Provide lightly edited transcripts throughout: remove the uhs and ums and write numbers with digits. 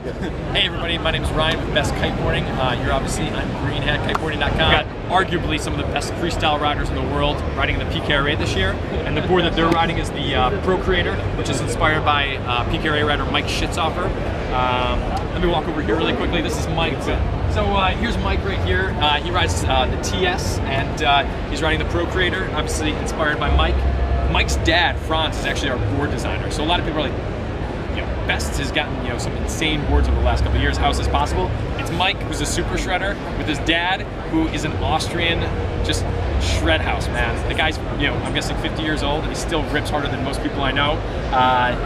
Hey everybody, my name is Ryan with Best Kiteboarding. You're obviously on kiteboarding.com. Got arguably some of the best freestyle riders in the world riding the PKRA this year, and the board that they're riding is the Procreator, which is inspired by PKRA rider Mike Schitzhofer. Let me walk over here really quickly. This is Mike. So here's Mike right here. He rides the TS, and he's riding the Procreator, obviously inspired by Mike. Mike's dad, Franz, is actually our board designer. So a lot of people are like, Best has gotten some insane boards over the last couple of years. How is this possible? It's Mike, who's a super shredder, with his dad, who is an Austrian, just shred house, man. The guy's, I'm guessing 50 years old, and he still rips harder than most people I know.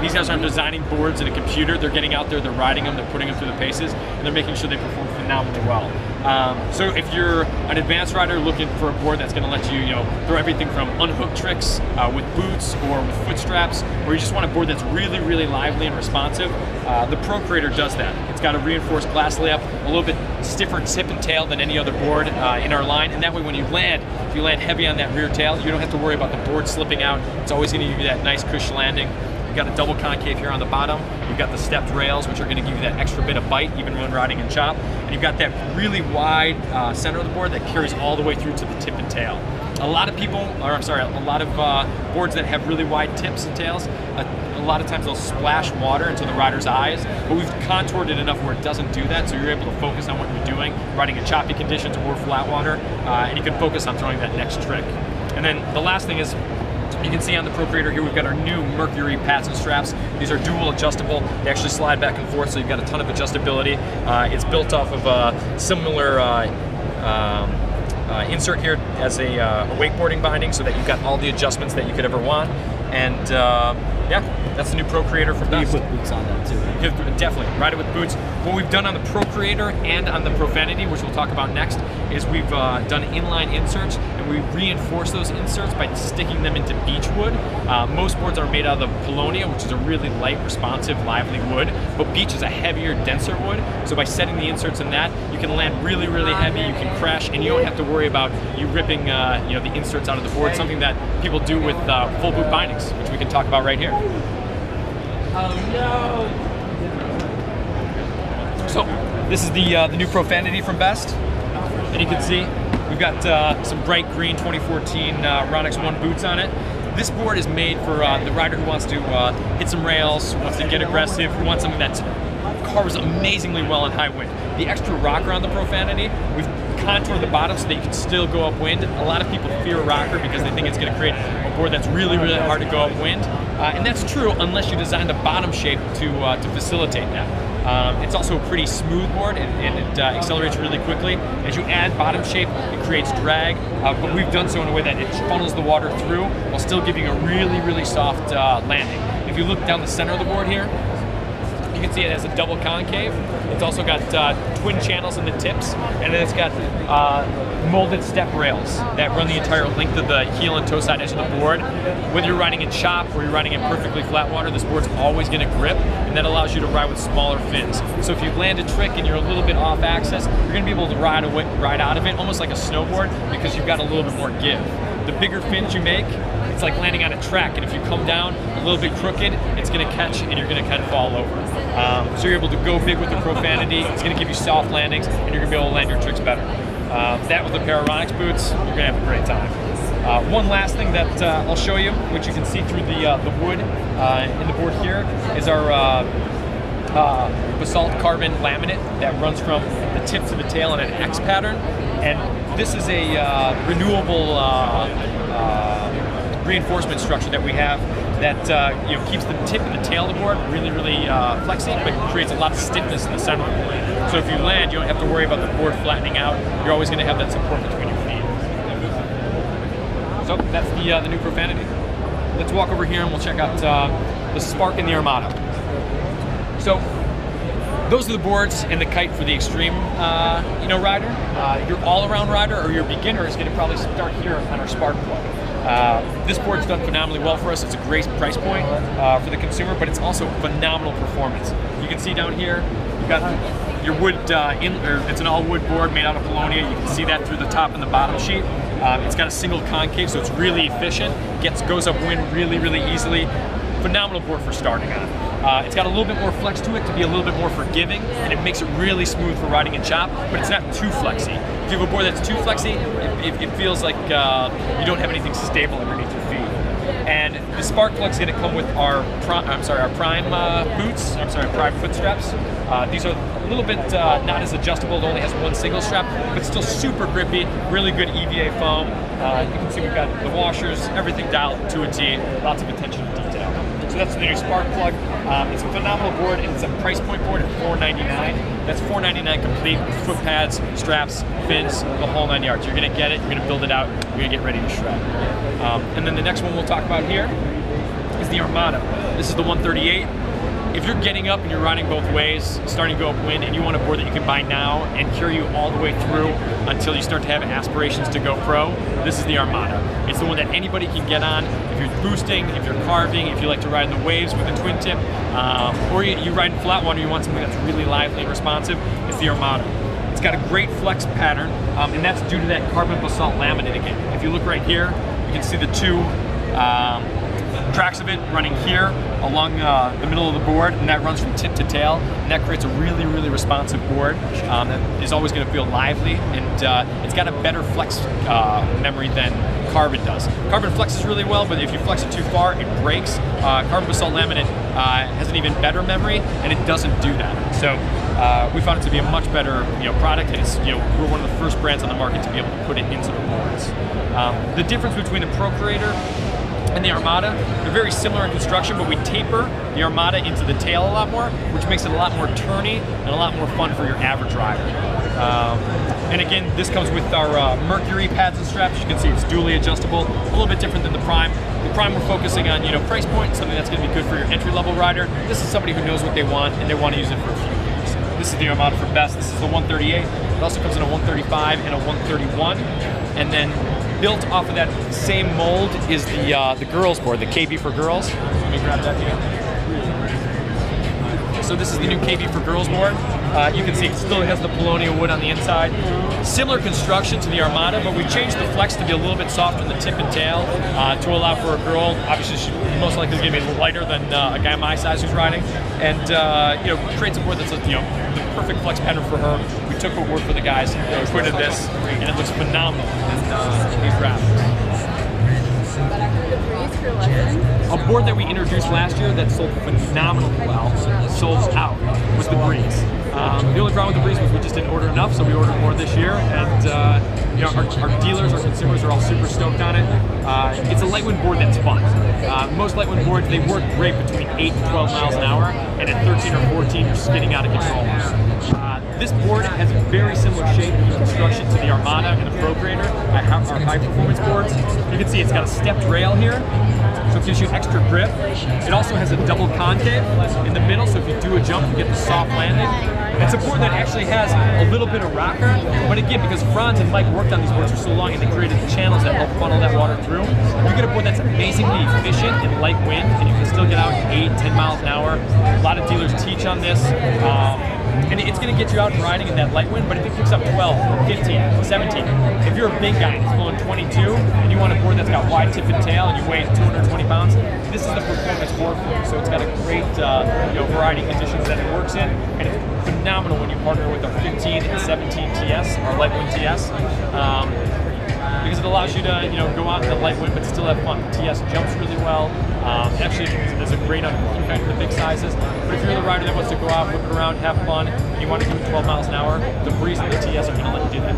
These guys aren't designing boards in a computer. They're getting out there, they're riding them, they're putting them through the paces, and they're making sure they perform phenomenally well. So if you're an advanced rider looking for a board that's going to let you, throw everything from unhook tricks with boots or with foot straps, or you just want a board that's really, really lively and responsive, the Procreator does that. It's got a reinforced glass layup, a little bit stiffer tip and tail than any other board in our line, and that way when you land, if you land heavy on that rear tail, you don't have to worry about the board slipping out. It's always going to give you that nice cush landing. You've got a double concave here on the bottom. You've got the stepped rails, which are going to give you that extra bit of bite even when riding in chop. And you've got that really wide center of the board that carries all the way through to the tip and tail. A lot of people, or I'm sorry, a lot of boards that have really wide tips and tails, a lot of times they'll splash water into the rider's eyes, but we've contoured it enough where it doesn't do that, so you're able to focus on what you're doing, riding in choppy conditions or flat water, and you can focus on throwing that next trick. And then the last thing is, you can see on the Procreator here, we've got our new Mercury pads and straps. These are dual adjustable. They actually slide back and forth, so you've got a ton of adjustability. It's built off of a similar insert here as a wakeboarding binding, so that you've got all the adjustments that you could ever want. And yeah, that's the new Procreator from Best. You put boots on that too, right? You could definitely ride it with boots. What we've done on the Procreator and on the Profanity, which we'll talk about next, is we've done inline inserts, and we reinforce those inserts by sticking them into beech wood. Most boards are made out of Paulownia, which is a really light, responsive, lively wood, but beech is a heavier, denser wood. So by setting the inserts in that, you can land really, really heavy, you can crash, and you don't have to worry about you ripping the inserts out of the board, something that people do with full boot bindings, which we can talk about right here. Oh no! So, this is the new Profanity from Best, and you can see we've got some bright green 2014 Ronix 1 boots on it. This board is made for the rider who wants to hit some rails, who wants to get aggressive, who wants something that carves amazingly well in high wind. The extra rocker on the Profanity, we've contoured the bottom so that you can still go upwind. A lot of people fear rocker because they think it's going to create a board that's really, really hard to go upwind. And that's true unless you design the bottom shape to facilitate that. It's also a pretty smooth board, and it accelerates really quickly. As you add bottom shape, it creates drag, but we've done so in a way that it funnels the water through while still giving a really, really soft landing. If you look down the center of the board here, you can see it has a double concave. It's also got twin channels in the tips, and then it's got molded step rails that run the entire length of the heel and toe side edge of the board. Whether you're riding in chop or you're riding in perfectly flat water, this board's always going to grip, and that allows you to ride with smaller fins. So if you land a trick and you're a little bit off axis, you're going to be able to ride out of it almost like a snowboard because you've got a little bit more give. The bigger fins you make, it's like landing on a track, and if you come down a little bit crooked, it's going to catch and you're going to kind of fall over. So you're able to go big with the Profanity. It's going to give you soft landings, and you're going to be able to land your tricks better. That with a pair of Ronix boots, you're going to have a great time. One last thing that I'll show you, which you can see through the wood in the board here, is our basalt carbon laminate that runs from the tip to the tail in an X pattern. And this is a renewable reinforcement structure that we have that keeps the tip and the tail of the board really, really flexy, but creates a lot of stiffness in the center of the board. So if you land, you don't have to worry about the board flattening out. You're always going to have that support between your feet. So that's the new Profanity. Let's walk over here and we'll check out the Spark and the Armada. So those are the boards and the kite for the extreme rider. Your all-around rider or your beginner is going to probably start here on our Spark board. This board's done phenomenally well for us. It's a great price point for the consumer, but it's also phenomenal performance. You can see down here, you've got your wood, it's an all-wood board made out of Paulownia. You can see that through the top and the bottom sheet. It's got a single concave, so it's really efficient. Goes upwind really, really easily. Phenomenal board for starting on. It's got a little bit more flex to it to be a little bit more forgiving, and it makes it really smooth for riding and chop, but it's not too flexy. If you have a board that's too flexy, it feels like you don't have anything stable underneath your feet. And the spark plug's going to come with our prime foot straps. These are a little bit not as adjustable. It only has one single strap, but still super grippy. Really good EVA foam. You can see we've got the washers, everything dialed to a T. Lots of attention to detail. So that's the new spark plug. It's a phenomenal board, and it's a price point board at $499. That's $499 complete with foot pads, straps, fins, the whole 9 yards. You're going to get it. You're going to build it out. You're going to get ready to shred. And then the next one we'll talk about here is the Armada. This is the 138. If you're getting up and you're riding both ways, starting to go upwind, and you want a board that you can buy now and carry you all the way through until you start to have aspirations to go pro, this is the Armada. It's the one that anybody can get on. If you're boosting, if you're carving, if you like to ride in the waves with a twin tip, or you ride in flat water, you want something that's really lively and responsive, it's the Armada. It's got a great flex pattern, and that's due to that carbon basalt laminate again. If you look right here, you can see the two tracks of it running here along the middle of the board, and that runs from tip to tail, and that creates a really, really responsive board that is always going to feel lively, and it's got a better flex memory than carbon does. Carbon flexes really well, but if you flex it too far, it breaks. Carbon basalt laminate has an even better memory, and it doesn't do that. So we found it to be a much better product, and it's, we're one of the first brands on the market to be able to put it into the boards. The difference between the Procreator and the Armada, they're very similar in construction, but we taper the Armada into the tail a lot more, which makes it a lot more turny and a lot more fun for your average rider. And again, this comes with our Mercury pads and straps. You can see it's dually adjustable, a little bit different than the Prime. The Prime we're focusing on, price point, something that's going to be good for your entry-level rider. This is somebody who knows what they want and they want to use it for a few years. This is the Armada for best. This is the 138. It also comes in a 135 and a 131, and then built off of that same mold is the girls board, the KB for girls. Let me grab that here. So this is the new KB for girls board. You can see it still has the Polonium wood on the inside. Similar construction to the Armada, but we changed the flex to be a little bit softer in the tip and tail to allow for a girl. Obviously, she's most likely going to be a little lighter than a guy my size who's riding, and creates a board that's the perfect flex pattern for her. We took her word for the guys. We put in this, and it looks phenomenal in these graphics. A board that we introduced last year that sold phenomenally well, sold out, was the Breeze. The only problem with the Breeze was we just didn't order enough, so we ordered more this year, and our dealers, our consumers are all super stoked on it. It's a lightwind board that's fun. Most lightwind boards, they work great between 8 and 12 miles an hour, and at 13 or 14, you're spinning out of control. This board has a very similar shape and construction to the Armada and the Procreator, our high-performance boards. You can see it's got a stepped rail here, so it gives you extra grip. It also has a double concave in the middle, so if you do a jump, you get the soft landing. It's a board that actually has a little bit of rocker, but again, because Franz and Mike worked on these boards for so long and they created the channels that help funnel that water through, you get a board that's amazingly efficient in light wind, and you can still get out 8, 10 miles an hour. A lot of dealers teach on this. And it's going to get you out and riding in that light wind, but if it picks up 12, 15, 17, if you're a big guy and it's blowing 22, and you want a board that's got wide tip and tail and you weigh 220 pounds, this is the performance board for you. So it's got a great variety of conditions that it works in, and it's phenomenal when you partner with our 15 and 17 TS, our Lightwind TS. Because it allows you to go out in the light wind but still have fun. The TS jumps really well. Actually, there's a great on the big sizes. But if you're the rider that wants to go out, whip it around, have fun, and you want to do it 12 miles an hour, the Breeze and the TS are going to let you do that.